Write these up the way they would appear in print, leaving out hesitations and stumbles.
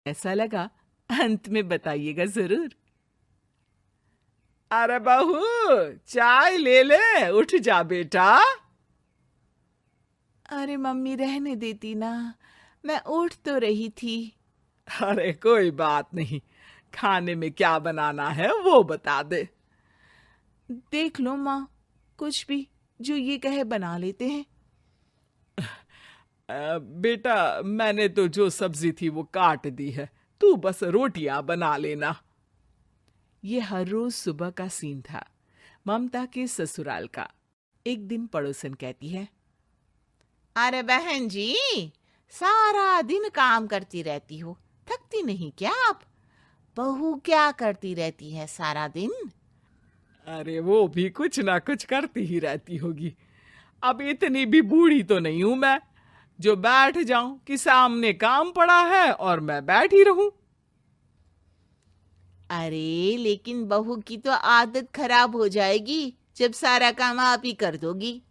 ऐसा लगा अंत में बताइएगा जरूर। अरे बहू, चाय ले ले, उठ जा बेटा। अरे मम्मी रहने देती ना, मैं उठ तो रही थी। अरे कोई बात नहीं, खाने में क्या बनाना है वो बता दे। देख लो माँ, कुछ भी जो ये कहे बना लेते हैं। बेटा, मैंने तो जो सब्जी थी वो काट दी है, तू बस रोटियां बना लेना। ये हर रोज सुबह का सीन था ममता के ससुराल का। एक दिन पड़ोसन कहती है, अरे बहन जी, सारा दिन काम करती रहती हो, थकती नहीं क्या आप? बहू क्या करती रहती है सारा दिन? अरे वो भी कुछ ना कुछ करती ही रहती होगी। अब इतनी भी बूढ़ी तो नहीं हूं मैं जो बैठ जाऊं कि सामने काम पड़ा है और मैं बैठ ही रहूं। अरे लेकिन बहू की तो आदत खराब हो जाएगी जब सारा काम आप ही कर दोगी।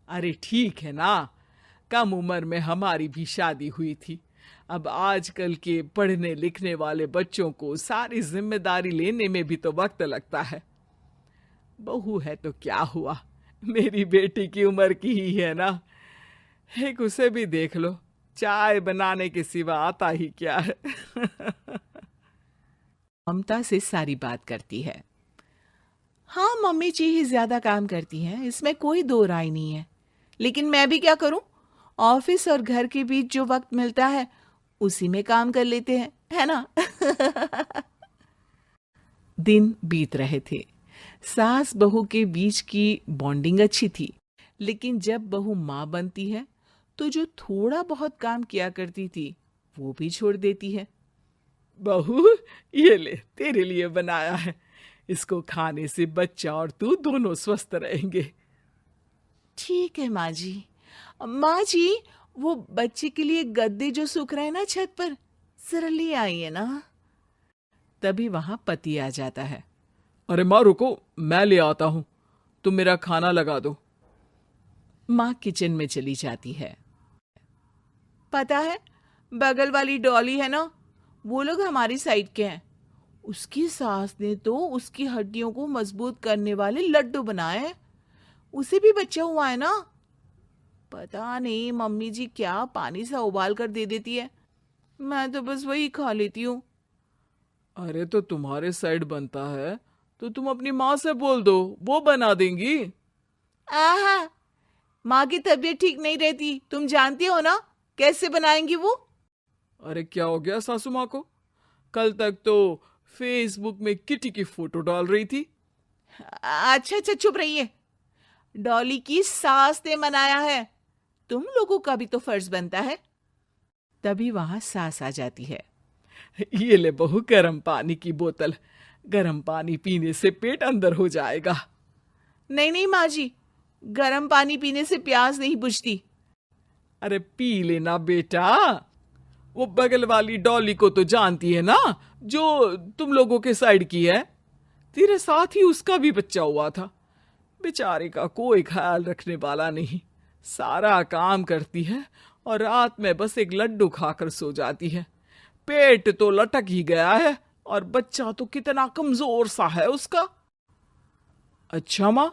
अरे ठीक है ना, कम उम्र में हमारी भी शादी हुई थी। अब आजकल के पढ़ने लिखने वाले बच्चों को सारी जिम्मेदारी लेने में भी तो वक्त लगता है। बहू है तो क्या हुआ, मेरी बेटी की उम्र की ही है ना। एक उसे भी देख लो, चाय बनाने के सिवा आता ही क्या है। ममता से सारी बात करती है। हाँ, मम्मी जी ही ज्यादा काम करती हैं, इसमें कोई दो राय नहीं है। लेकिन मैं भी क्या करूं, ऑफिस और घर के बीच जो वक्त मिलता है उसी में काम कर लेते हैं, है ना। दिन बीत रहे थे। सास बहू के बीच की बॉन्डिंग अच्छी थी, लेकिन जब बहू माँ बनती है तो जो थोड़ा बहुत काम किया करती थी वो भी छोड़ देती है। बहू, ये ले, तेरे लिए बनाया है। इसको खाने से बच्चा और तू दोनों स्वस्थ रहेंगे। ठीक है माँ जी। माँ जी, वो बच्चे के लिए गद्दे जो सूख रहे हैं ना छत पर, जरा ले आइए ना। तभी वहां पति आ जाता है। अरे माँ रुको, मैं ले आता हूं, तुम मेरा खाना लगा दो। माँ किचन में चली जाती है। पता है, बगल वाली डॉली है ना, वो लोग हमारी साइड के हैं। उसकी सास ने तो उसकी हड्डियों को मजबूत करने वाले लड्डू बनाए हैं। उसे भी बच्चा हुआ है ना। पता नहीं मम्मी जी क्या पानी सा उबाल कर दे देती है, मैं तो बस वही खा लेती हूँ। अरे तो तुम्हारे साइड बनता है तो तुम अपनी माँ से बोल दो, वो बना देंगी। आहा, माँ की तबीयत ठीक नहीं रहती, तुम जानती हो ना, कैसे बनाएंगी वो। अरे क्या हो गया सासू माँ को? कल तक तो फेसबुक में किटी की फोटो डाल रही थी। अच्छा अच्छा, चुप रहिए। डॉली की सास ने मनाया है, तुम लोगों का भी तो फर्ज बनता है। तभी वहां सास आ जाती है। ये ले बहू, गर्म पानी की बोतल। गर्म पानी पीने से पेट अंदर हो जाएगा। नहीं नहीं माँ जी, गर्म पानी पीने से प्यास नहीं बुझती। अरे पी लेना बेटा। वो बगल वाली डॉली को तो जानती है ना, जो तुम लोगों के साइड की है। तेरे साथ ही उसका भी बच्चा हुआ था। बेचारे का कोई ख्याल रखने वाला नहीं। सारा काम करती है और रात में बस एक लड्डू खाकर सो जाती है। पेट तो लटक ही गया है और बच्चा तो कितना कमजोर सा है उसका। अच्छा माँ,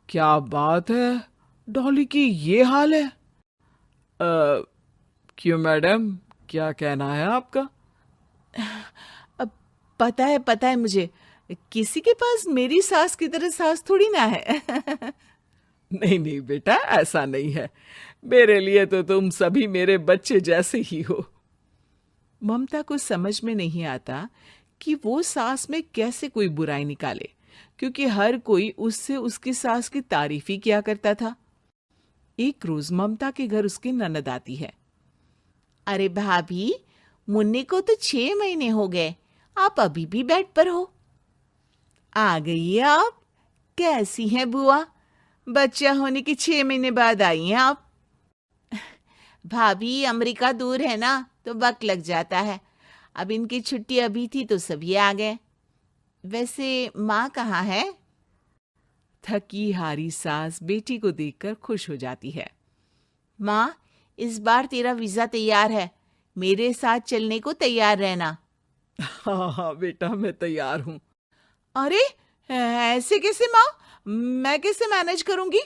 क्या बात है, डॉली की ये हाल है? क्यों मैडम, क्या कहना है आपका? अब पता है मुझे, किसी के पास मेरी सास की तरह सास थोड़ी ना है। नहीं नहीं बेटा, ऐसा नहीं है। मेरे लिए तो तुम सभी मेरे बच्चे जैसे ही हो। ममता को समझ में नहीं आता कि वो सास में कैसे कोई बुराई निकाले, क्योंकि हर कोई उससे उसकी सास की तारीफ ही किया करता था। एक रोज ममता के घर उसकी ननद आती है। अरे भाभी, मुन्नी को तो 6 महीने हो गए, आप अभी भी बेड पर हो। आ गई आप? कैसी हैं बुआ? बच्चा होने के 6 महीने बाद आई हैं आप? भाभी, अमेरिका दूर है ना, तो वक्त लग जाता है। अब इनकी छुट्टी अभी थी तो सभी आ गए। वैसे माँ कहाँ है? थकी हारी सास बेटी को देखकर खुश हो जाती है। माँ, इस बार तेरा वीजा तैयार है, मेरे साथ चलने को तैयार रहना। हाँ हाँ बेटा, मैं तैयार हूँ। अरे ऐसे कैसे माँ? मैं कैसे मैनेज करूंगी?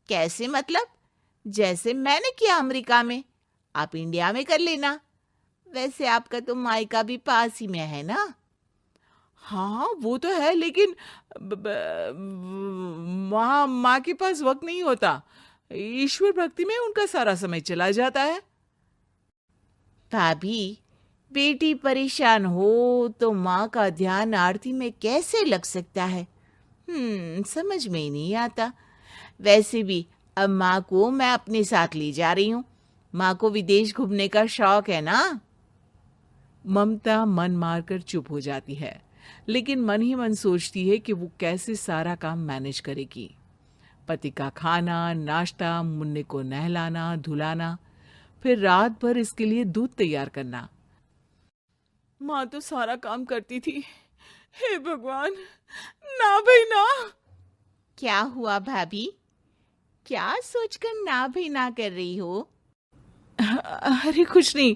कैसे मतलब? जैसे मैंने किया अमेरिका में, आप इंडिया में कर लेना। वैसे आपका तो मायका भी पास ही में है ना। हाँ वो तो है, लेकिन वहाँ माँ के पास वक्त नहीं होता। ईश्वर भक्ति में उनका सारा समय चला जाता है। भाभी, बेटी परेशान हो तो माँ का ध्यान आरती में कैसे लग सकता है? समझ में ही नहीं आता। वैसे भी अब माँ को मैं अपने साथ ले जा रही हूँ। माँ को विदेश घूमने का शौक है ना। ममता मन मारकर चुप हो जाती है, लेकिन मन ही मन सोचती है कि वो कैसे सारा काम मैनेज करेगी। पति का खाना, नाश्ता, मुन्ने को नहलाना धुलाना, फिर रात भर इसके लिए दूध तैयार करना। माँ तो सारा काम करती थी। हे भगवान, ना भाई ना। क्या हुआ भाभी? क्या सोचकर ना भी ना कर रही हो? अरे कुछ नहीं,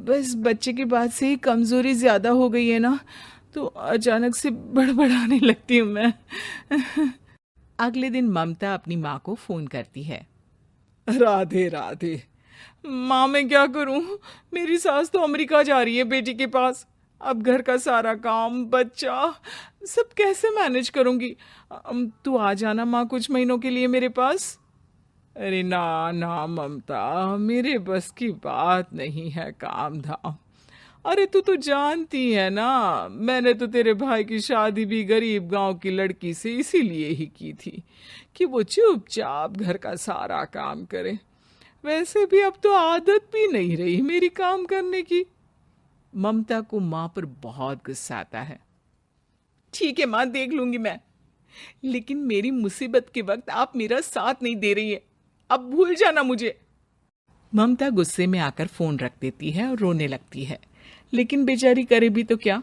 बस बच्चे के बाद से कमजोरी ज्यादा हो गई है ना, तो अचानक से बड़बड़ाने लगती हूँ मैं। अगले दिन ममता अपनी माँ को फोन करती है। राधे राधे। माँ मैं क्या करूं? मेरी सास तो अमेरिका जा रही है बेटी के पास। अब घर का सारा काम, बच्चा, सब कैसे मैनेज करूंगी? तू आ जाना माँ कुछ महीनों के लिए मेरे पास। अरे ना ना ममता, मेरे बस की बात नहीं है काम धाम। अरे तू तो जानती है ना, मैंने तो तेरे भाई की शादी भी गरीब गांव की लड़की से इसीलिए ही की थी कि वो चुपचाप घर का सारा काम करे। वैसे भी अब तो आदत भी नहीं रही मेरी काम करने की। ममता को माँ पर बहुत गुस्सा आता है। ठीक है माँ, देख लूंगी मैं, लेकिन मेरी मुसीबत के वक्त आप मेरा साथ नहीं दे रही है। अब भूल जाना मुझे। ममता गुस्से में आकर फोन रख देती है और रोने लगती है, लेकिन बेचारी करे भी तो क्या।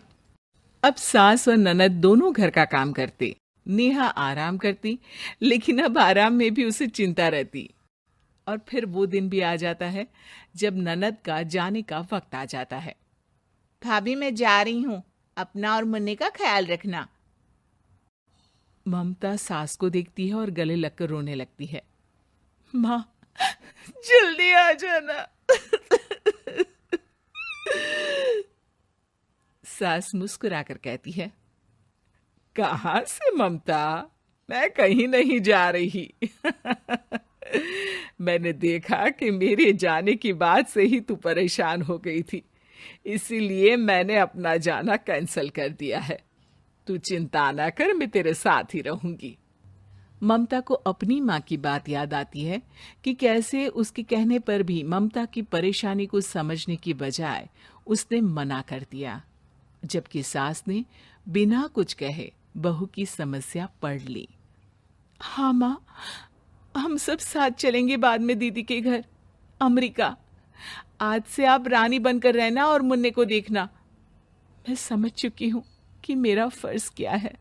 अब सास और ननद दोनों घर का काम करते, नेहा आराम करती, लेकिन अब आराम में भी उसे चिंता रहती। और फिर वो दिन भी आ जाता है जब ननद का जाने का वक्त आ जाता है। भाभी मैं जा रही हूँ, अपना और मुन्ने का ख्याल रखना। ममता सास को देखती है और गले लगकर रोने लगती है। माँ जल्दी आ जाना। सास मुस्कुराकर कहती है, कहाँ से ममता? मैं कहीं नहीं जा रही। मैंने देखा कि मेरे जाने की बात से ही तू परेशान हो गई थी, इसीलिए मैंने अपना जाना कैंसिल कर दिया है। तू चिंता ना कर, मैं तेरे साथ ही रहूंगी। ममता को अपनी माँ की बात याद आती है कि कैसे उसके कहने पर भी ममता की परेशानी को समझने की बजाय उसने मना कर दिया, जबकि सास ने बिना कुछ कहे बहू की समस्या पढ़ ली। हाँ माँ, हम सब साथ चलेंगे बाद में दीदी के घर अमेरिका। आज से आप रानी बनकर रहना और मुन्ने को देखना। मैं समझ चुकी हूँ कि मेरा फर्ज क्या है।